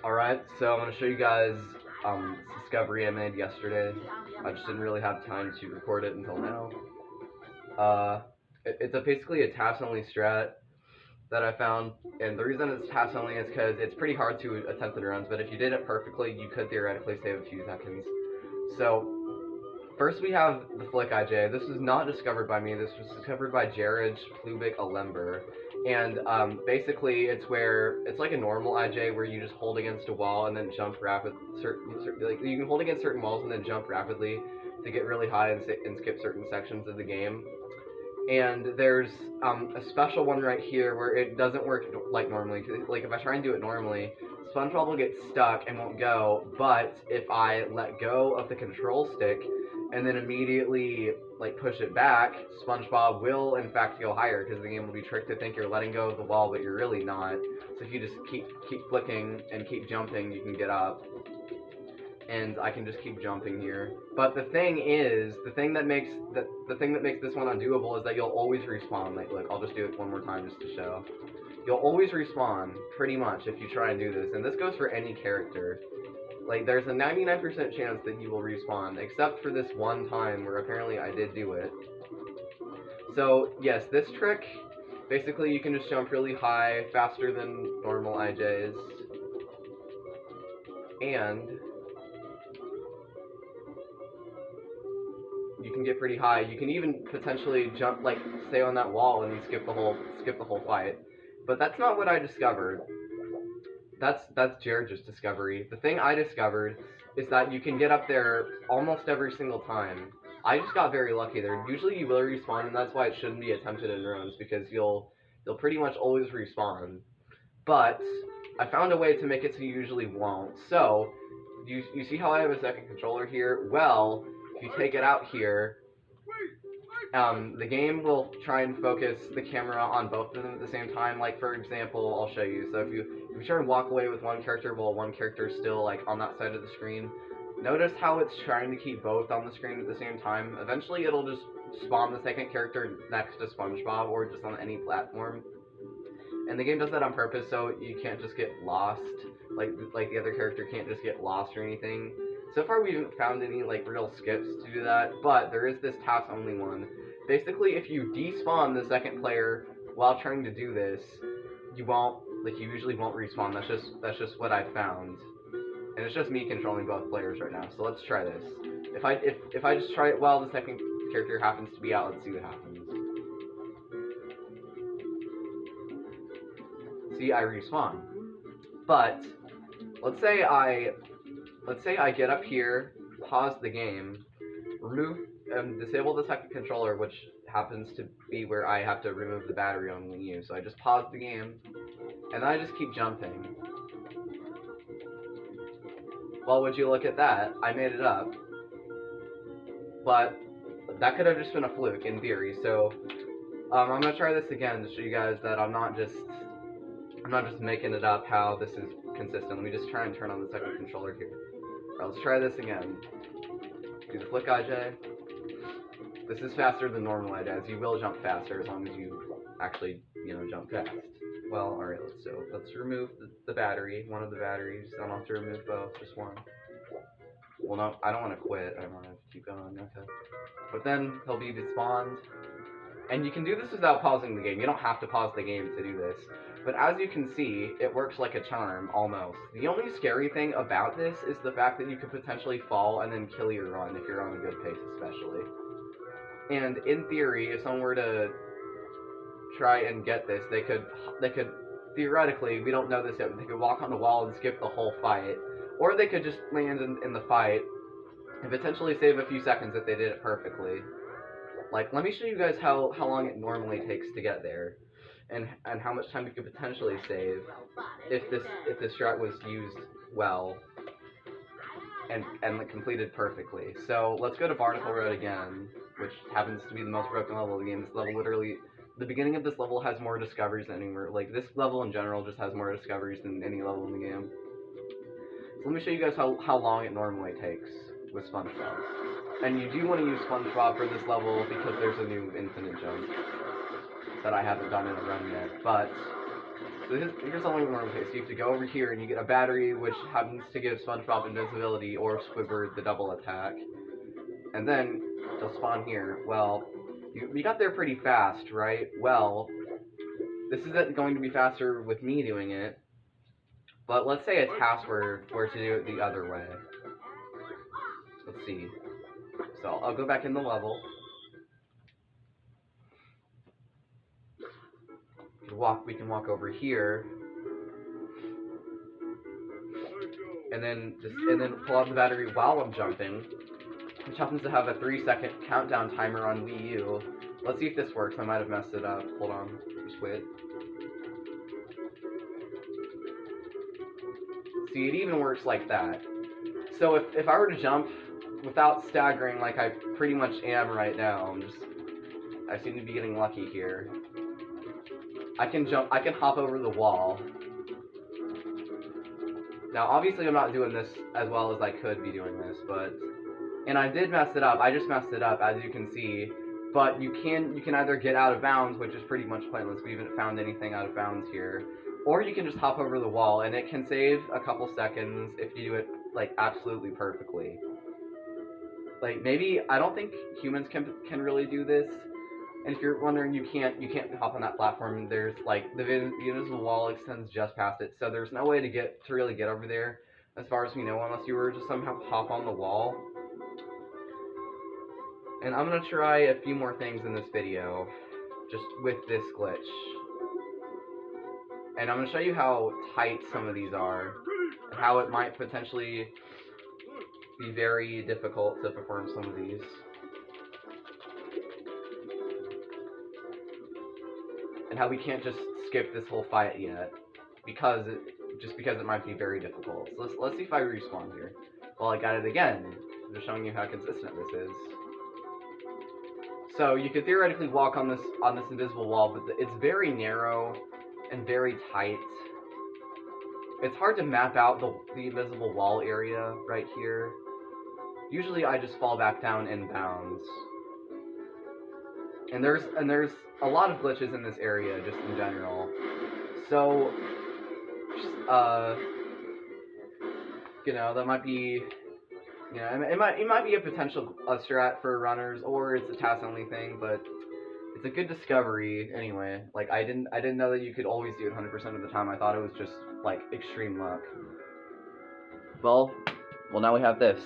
Alright, so I'm going to show you guys this discovery I made yesterday. I just didn't really have time to record it until now. Uh, it's basically a task only strat that I found, and the reason it's task only is because it's pretty hard to attempt in runs, but if you did it perfectly, you could theoretically save a few seconds. So, first we have the Flick IJ. This was not discovered by me, this was discovered by Jared Plubik Alember. And basically, it's like a normal IJ where you just hold against a wall and then jump rapid. Like you can hold against certain walls and then jump rapidly to get really high and skip certain sections of the game. And there's a special one right here where it doesn't work like normally. Like if I try and do it normally, SpongeBob will get stuck and won't go. But if I let go of the control stick and then immediately like push it back, SpongeBob will in fact go higher because the game will be tricked to think you're letting go of the wall, but you're really not. So if you just keep flicking and keep jumping, you can get up. And I can just keep jumping here. But the thing is, the thing that makes this one undoable is that you'll always respawn. Like, look, I'll just do it one more time just to show. You'll always respawn, pretty much, if you try and do this. And this goes for any character. Like, there's a 99% chance that you will respawn, except for this one time where apparently I did do it. So, yes, this trick, basically you can just jump really high, faster than normal IJs. And you can get pretty high. You can even potentially jump, like, stay on that wall and you skip the whole fight. But that's not what I discovered. That's Jared's discovery. The thing I discovered is that you can get up there almost every single time. I just got very lucky there. Usually you will respawn, and that's why it shouldn't be attempted in runs, because you'll pretty much always respawn. But I found a way to make it so you usually won't. So you see how I have a second controller here? Well, if you take it out here, the game will try and focus the camera on both of them at the same time. Like, for example, I'll show you. So if you try and walk away with one character while one character is still, like, on that side of the screen, notice how it's trying to keep both on the screen at the same time. Eventually, it'll just spawn the second character next to SpongeBob or just on any platform. And the game does that on purpose, so you can't just get lost. Like the other character can't just get lost or anything. So far, we haven't found any, like, real skips to do that, but there is this task-only one. Basically, if you despawn the second player while trying to do this, you usually won't respawn. That's just what I found. And it's just me controlling both players right now, so let's try this. If I just try it while the second character happens to be out, let's see what happens. See, I respawn. But let's say I get up here, pause the game, disable the second controller, which happens to be where I have to remove the battery on Wii U. So I just pause the game, and then I just keep jumping. Well, would you look at that? I made it up. But that could have just been a fluke, in theory. So I'm gonna try this again to show you guys that I'm not just making it up how this is consistent. Let me just try and turn on the second controller here. Alright, let's try this again. Do the flick IJ. This is faster than normal IJs. You will jump faster as long as you actually, jump fast. Well, alright, let's remove the battery, one of the batteries. I don't have to remove both, just one. Well, no, I don't want to quit. I want to keep going, okay. But then he'll be despawned. And you can do this without pausing the game. You don't have to pause the game to do this. But as you can see, it works like a charm, almost. The only scary thing about this is the fact that you could potentially fall and then kill your run if you're on a good pace, especially. And in theory, if someone were to try and get this, they could theoretically, we don't know this yet, but they could walk on the wall and skip the whole fight. Or they could just land in the fight and potentially save a few seconds if they did it perfectly. Like, let me show you guys how long it normally takes to get there, and how much time you could potentially save if this strat was used well and completed perfectly. So let's go to Barnacle Road again, which happens to be the most broken level of the game. This level literally, the beginning of this level has more discoveries than anywhere. Like, this level in general just has more discoveries than any level in the game. So let me show you guys how long it normally takes with SpongeBob. And you do want to use SpongeBob for this level because there's a new infinite jump that I haven't done in a run yet. But So here's something more okay. So you have to go over here and you get a battery which happens to give SpongeBob invincibility or Squidward the double attack. And then they'll spawn here. Well, you got there pretty fast, right? Well, this isn't going to be faster with me doing it. But let's say a task were to do it the other way. Let's see. So I'll go back in the level. We can walk over here. And then pull out the battery while I'm jumping, which happens to have a 3-second countdown timer on Wii U. Let's see if this works. I might have messed it up. Hold on. Just wait. See, it even works like that. So if I were to jump without staggering like I pretty much am right now, I seem to be getting lucky here. I can hop over the wall. Now, obviously, I'm not doing this as well as I could be doing this, and I did mess it up. I just messed it up, as you can see. But you can either get out of bounds, which is pretty much pointless. We haven't found anything out of bounds here, or you can just hop over the wall, and it can save a couple seconds if you do it like absolutely perfectly. Like maybe I don't think humans can really do this. And if you're wondering, you can't hop on that platform. There's like the invisible wall extends just past it, so there's no way to really get over there, as far as we know, unless you were to somehow hop on the wall. And I'm gonna try a few more things in this video, just with this glitch. And I'm gonna show you how tight some of these are, and how it might potentially be very difficult to perform some of these. And how we can't just skip this whole fight yet, because it might be very difficult. So let's see if I respawn here. Well, I got it again. I'm just showing you how consistent this is. So you could theoretically walk on this invisible wall, but it's very narrow and very tight. It's hard to map out the invisible wall area right here. Usually I just fall back down in bounds. And there's a lot of glitches in this area just in general. So that might be, it might be a potential strat for runners, or it's a task only thing, but it's a good discovery anyway. Like I didn't know that you could always do it 100% of the time. I thought it was just like extreme luck. Well, now we have this.